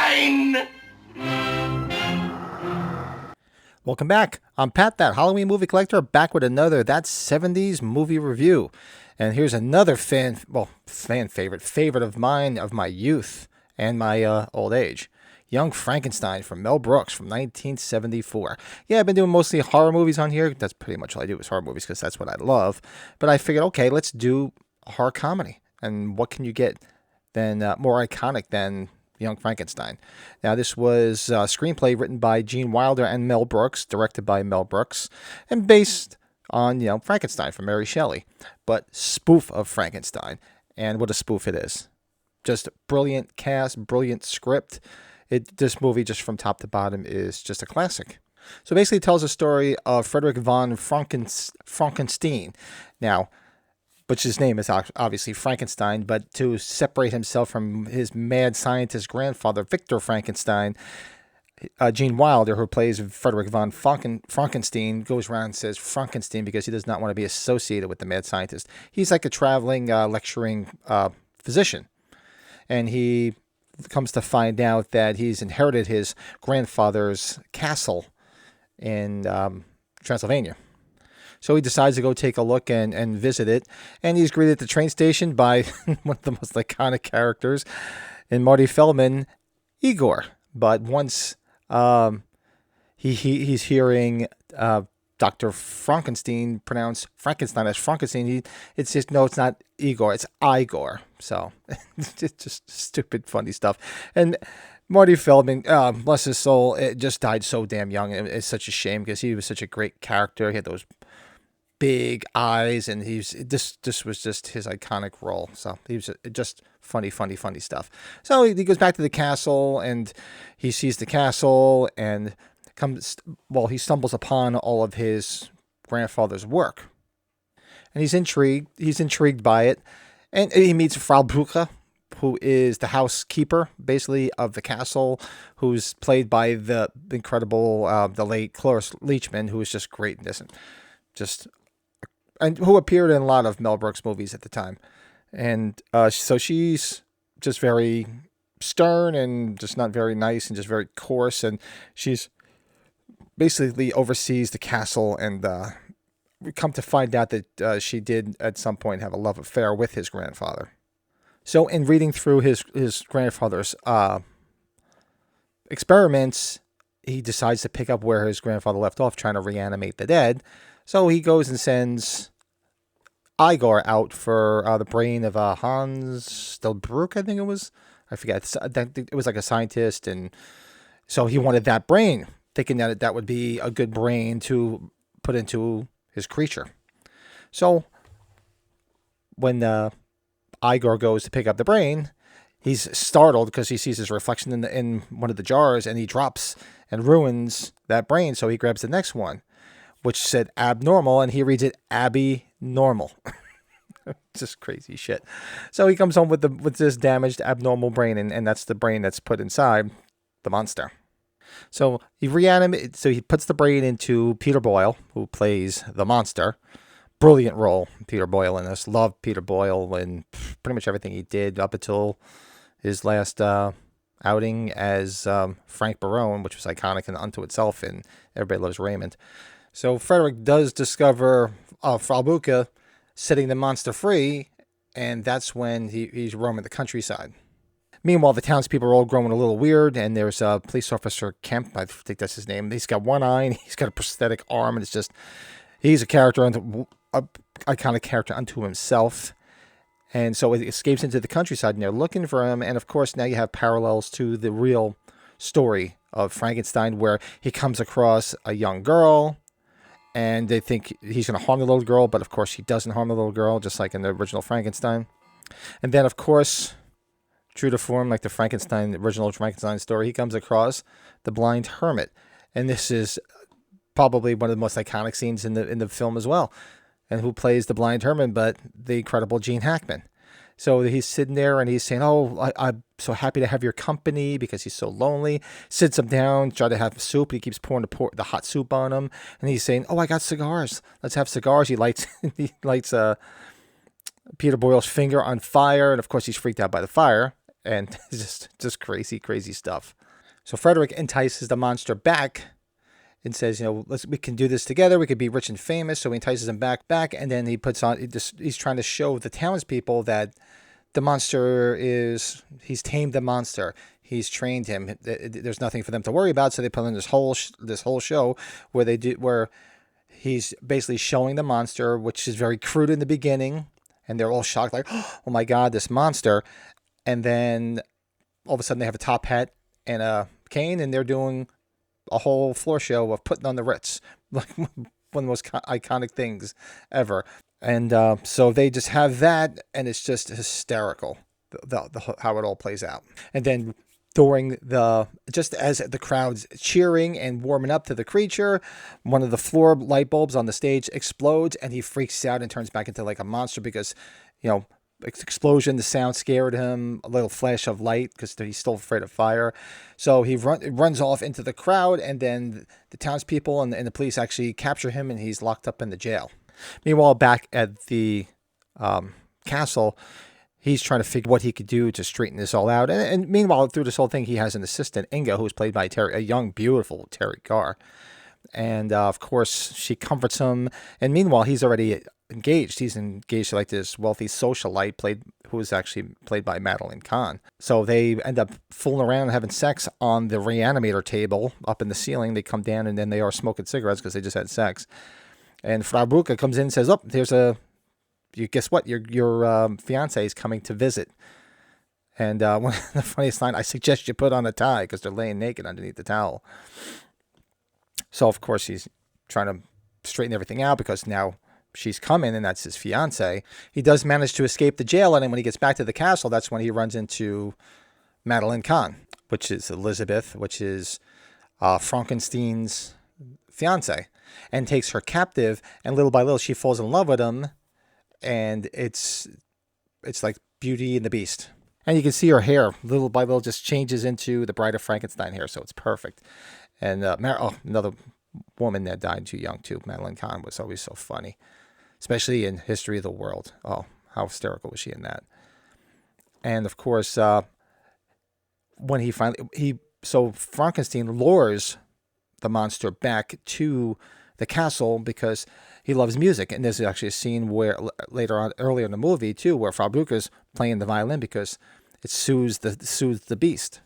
Frankenstein! Welcome back. I'm Pat, that Halloween movie collector, back with another That 70's movie review. And here's another fan favorite of mine, of my youth and my old age. Young Frankenstein from Mel Brooks from 1974. Yeah, I've been doing mostly horror movies on here. That's pretty much all I do is horror movies because that's what I love. But I figured, okay, let's do a horror comedy. And what can you get than more iconic than Young Frankenstein? Now, this was a screenplay written by Gene Wilder and Mel Brooks, directed by Mel Brooks, and based on, Frankenstein from Mary Shelley, but spoof of Frankenstein. And what a spoof it is. Just brilliant cast, brilliant script. This movie, just from top to bottom, is just a classic. So basically, it tells a story of Frederick von Frankenstein. Now, which his name is obviously Frankenstein, but to separate himself from his mad scientist grandfather, Victor Frankenstein, Gene Wilder, who plays Frederick von Frankenstein, goes around and says Frankenstein because he does not want to be associated with the mad scientist. He's like a traveling, lecturing physician. And he comes to find out that he's inherited his grandfather's castle in Transylvania. So he decides to go take a look and visit it. And he's greeted at the train station by one of the most iconic characters in Marty Feldman, Igor. But once he's hearing Dr. Frankenstein pronounce Frankenstein as Frankenstein, it's just, no, it's not Igor, it's Igor. So it's just stupid, funny stuff. And Marty Feldman, bless his soul, it just died so damn young. It's such a shame because he was such a great character. He had those big eyes, and this was just his iconic role. So he was just funny stuff. So he goes back to the castle, and he sees the castle, and he stumbles upon all of his grandfather's work, and he's intrigued by it, and he meets Frau Brücke, who is the housekeeper, basically, of the castle, who's played by the incredible, the late Cloris Leachman, who was just great in this, and who appeared in a lot of Mel Brooks movies at the time. And so she's just very stern and just not very nice and just very coarse, and she's basically oversees the castle, and we come to find out that she did at some point have a love affair with his grandfather. So in reading through his grandfather's experiments, he decides to pick up where his grandfather left off, trying to reanimate the dead. So he goes and sends Igor out for the brain of Hans Stelbruck, I think it was. I forget. It was like a scientist, and so he wanted that brain, thinking that would be a good brain to put into his creature. So when Igor goes to pick up the brain, he's startled because he sees his reflection in one of the jars, and he drops and ruins that brain. So he grabs the next one, which said abnormal, and he reads it Abby normal. Just crazy shit. So he comes home with this damaged abnormal brain, and that's the brain that's put inside the monster. So he puts the brain into Peter Boyle, who plays the monster. Brilliant role, Peter Boyle in this. Loved Peter Boyle in pretty much everything he did up until his last outing as Frank Barone, which was iconic and unto itself in Everybody Loves Raymond. So Frederick does discover Frau Brücke setting the monster free, and that's when he's roaming the countryside. Meanwhile, the townspeople are all growing a little weird, and there's a police officer, Kemp, I think that's his name. He's got one eye, and he's got a prosthetic arm, and it's just, he's a iconic character unto himself. And so it escapes into the countryside, and they're looking for him, and of course now you have parallels to the real story of Frankenstein, where he comes across a young girl, and they think he's going to harm the little girl, but of course he doesn't harm the little girl, just like in the original Frankenstein. And then, of course, true to form, like the original Frankenstein story, he comes across the blind hermit. And this is probably one of the most iconic scenes in the film as well. And who plays the blind hermit but the incredible Gene Hackman. So he's sitting there and he's saying, "Oh, I'm so happy to have your company," because he's so lonely. Sits him down, try to have soup. He keeps pouring the hot soup on him, and he's saying, "Oh, I got cigars. Let's have cigars." He lights Peter Boyle's finger on fire, and of course he's freaked out by the fire. and just crazy, crazy stuff. So Frederick entices the monster back and says, we can do this together. We could be rich and famous. So he entices him back, and then he puts on. He's trying to show the townspeople that the monster he's tamed the monster. He's trained him. There's nothing for them to worry about. So they put on this whole show where he's basically showing the monster, which is very crude in the beginning, and they're all shocked, like, oh my God, this monster. And then all of a sudden they have a top hat and a cane, and they're doing a whole floor show of putting on the Ritz, like one of the most iconic things ever. And so they just have that, and it's just hysterical, how it all plays out. And then just as the crowd's cheering and warming up to the creature, one of the floor light bulbs on the stage explodes, and he freaks out and turns back into like a monster because, explosion, the sound scared him, a little flash of light because he's still afraid of fire. So he runs off into the crowd, and then the townspeople and the police actually capture him, and he's locked up in the jail. Meanwhile, back at the castle, he's trying to figure what he could do to straighten this all out. And meanwhile, through this whole thing, he has an assistant, Inga, who's played by a young, beautiful Terry Garr. And of course, she comforts him. And meanwhile, he's already engaged. He's engaged to like this wealthy socialite who is actually played by Madeline Kahn. So they end up fooling around and having sex on the reanimator table up in the ceiling. They come down, and then they are smoking cigarettes because they just had sex. And Frau Brucke comes in and says, guess what? Your fiance is coming to visit. And one of the funniest line, I suggest you put on a tie, because they're laying naked underneath the towel. So, of course, he's trying to straighten everything out because now she's coming, and that's his fiance. He does manage to escape the jail, and then when he gets back to the castle, that's when he runs into Madeline Kahn, which is Elizabeth, which is Frankenstein's fiance, and takes her captive, and little by little she falls in love with him, and it's like Beauty and the Beast. And you can see her hair little by little just changes into the Bride of Frankenstein hair, so it's perfect. And another woman that died too young too, Madeline Kahn, was always so funny, especially in History of the World. Oh, how hysterical was she in that? And of course, when so Frankenstein lures the monster back to the castle because he loves music. And there's actually a scene where earlier in the movie too, where Frau Brucke is playing the violin because it soothes the beast.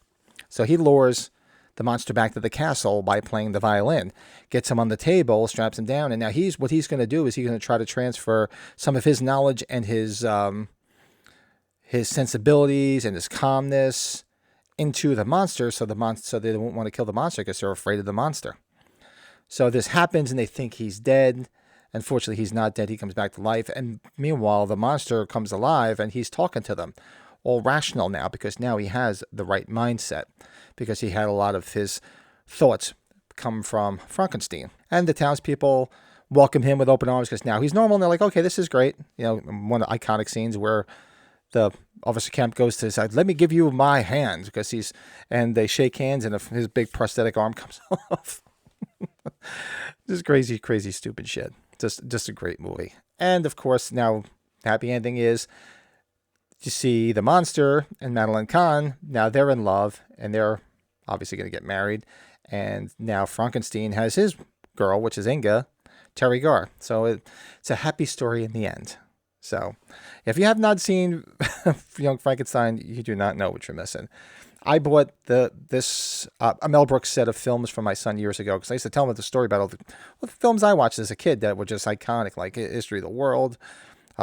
So he lures the monster back to the castle by playing the violin, gets him on the table, straps him down, and now what he's going to do is he's going to try to transfer some of his knowledge and his sensibilities and his calmness into the monster, so they won't want to kill the monster because they're afraid of the monster. So this happens, and they think he's dead. Unfortunately, he's not dead. He comes back to life, and meanwhile, the monster comes alive, and he's talking to them, all rational now, because now he has the right mindset, because he had a lot of his thoughts come from Frankenstein. And the townspeople welcome him with open arms because now he's normal, and they're like, okay, this is great. One of the iconic scenes where the Officer Kemp goes to his side, let me give you my hand, and they shake hands, and his big prosthetic arm comes off. Just crazy, crazy, stupid shit. Just a great movie. And of course, now happy ending is you see the monster and Madeline Kahn. Now they're in love, and they're obviously going to get married. And now Frankenstein has his girl, which is Inga, Terry Garr. So it's a happy story in the end. So if you have not seen Young Frankenstein, you do not know what you're missing. I bought a Mel Brooks set of films for my son years ago because I used to tell him the story about all the films I watched as a kid that were just iconic, like History of the World,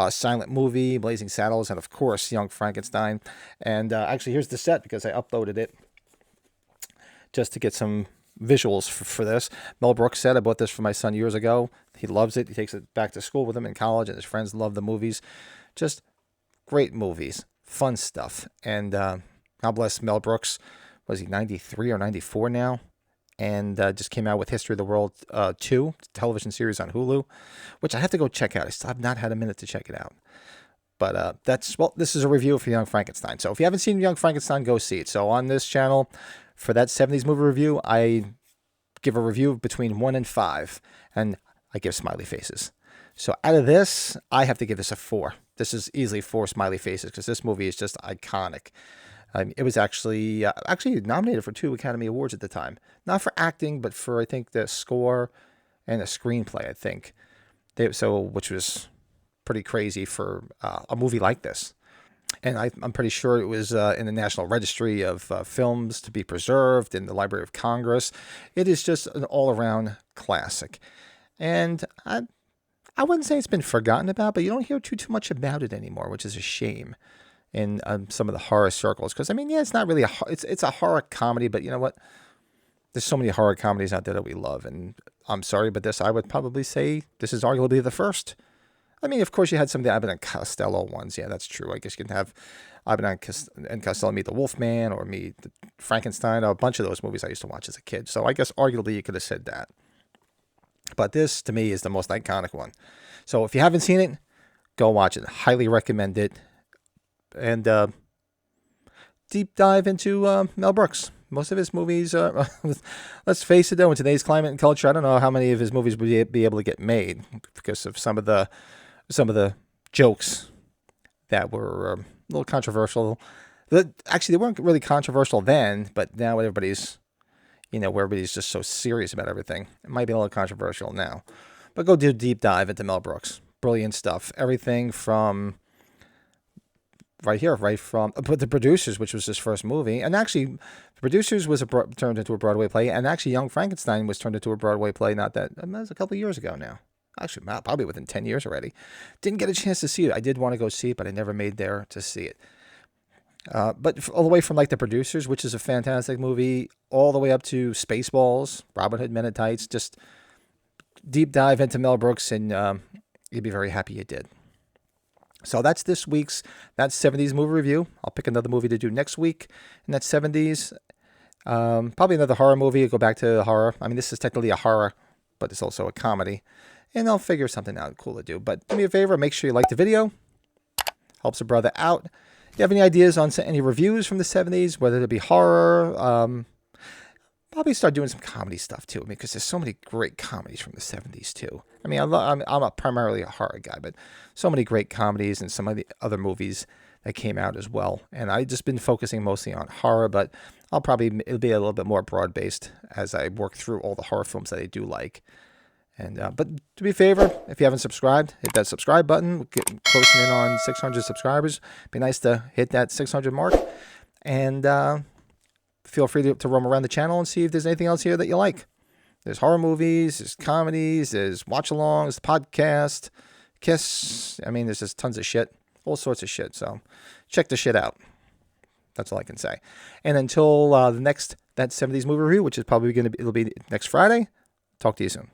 Silent Movie, Blazing Saddles, and of course, Young Frankenstein. And actually, here's the set because I uploaded it just to get some visuals for this. Mel Brooks said I bought this for my son years ago. He loves it. He takes it back to school with him in college, and his friends love the movies. Just great movies, fun stuff. And God bless Mel Brooks. Was he 93 or 94 now? And just came out with History of the World 2, television series on Hulu, which I have to go check out. I still have not had a minute to check it out. But this is a review for Young Frankenstein. So if you haven't seen Young Frankenstein, go see it. So on this channel, for that 70s movie review, I give a review between 1 and 5, and I give smiley faces. So out of this, I have to give this a 4. This is easily 4 smiley faces because this movie is just iconic. It was actually nominated for 2 Academy Awards at the time, not for acting, but for I think the score and the screenplay. I think which was pretty crazy for a movie like this. And I'm pretty sure it was in the National Registry of Films to be preserved in the Library of Congress. It is just an all-around classic. And I wouldn't say it's been forgotten about, but you don't hear too much about it anymore, which is a shame in some of the horror circles. Because, I mean, yeah, it's not really it's a horror comedy, but you know what? There's so many horror comedies out there that we love. And I'm sorry, but I would probably say this is arguably the first. I mean, of course, you had some of the Abbott and Costello ones. Yeah, that's true. I guess you can have Abbott and Costello meet the Wolfman or meet Frankenstein, or a bunch of those movies I used to watch as a kid. So I guess arguably you could have said that. But this, to me, is the most iconic one. So if you haven't seen it, go watch it. Highly recommend it. And deep dive into Mel Brooks. Most of his movies, let's face it, though, in today's climate and culture, I don't know how many of his movies would be able to get made because of some of the jokes that were a little controversial. Actually, they weren't really controversial then, but now everybody's, where everybody's just so serious about everything. It might be a little controversial now. But go do a deep dive into Mel Brooks. Brilliant stuff. Everything from right from The Producers, which was his first movie. And actually, The Producers was turned into a Broadway play. And actually, Young Frankenstein was turned into a Broadway play that was a couple of years ago now. Actually, probably within 10 years already. Didn't get a chance to see it. I did want to go see it, but I never made there to see it. But all the way from like The Producers, which is a fantastic movie, all the way up to Spaceballs, Robin Hood Men in Tights, just deep dive into Mel Brooks, and you'd be very happy you did. So that's this week's 70s movie review. I'll pick another movie to do next week, and that's 70s. Probably another horror movie. I'll go back to horror. I mean, this is technically a horror, but it's also a comedy. And I'll figure something out cool to do. But do me a favor, make sure you like the video. Helps a brother out. If you have any ideas on any reviews from the 70s, whether it be horror, probably start doing some comedy stuff too, because there's so many great comedies from the 70s too. I mean, I'm primarily a horror guy, but so many great comedies and some of the other movies that came out as well. And I've just been focusing mostly on horror, but it'll be a little bit more broad-based as I work through all the horror films that I do like. And but do me a favor, if you haven't subscribed, hit that subscribe button. We're getting closing in on 600 subscribers. Be nice to hit that 600 mark. And feel free to roam around the channel and see if there's anything else here that you like. There's horror movies, there's comedies, there's watch-alongs, podcast, Kiss. I mean, there's just tons of shit, all sorts of shit. So check the shit out. That's all I can say. And until the next that 70s movie review, which is probably it'll be next Friday. Talk to you soon.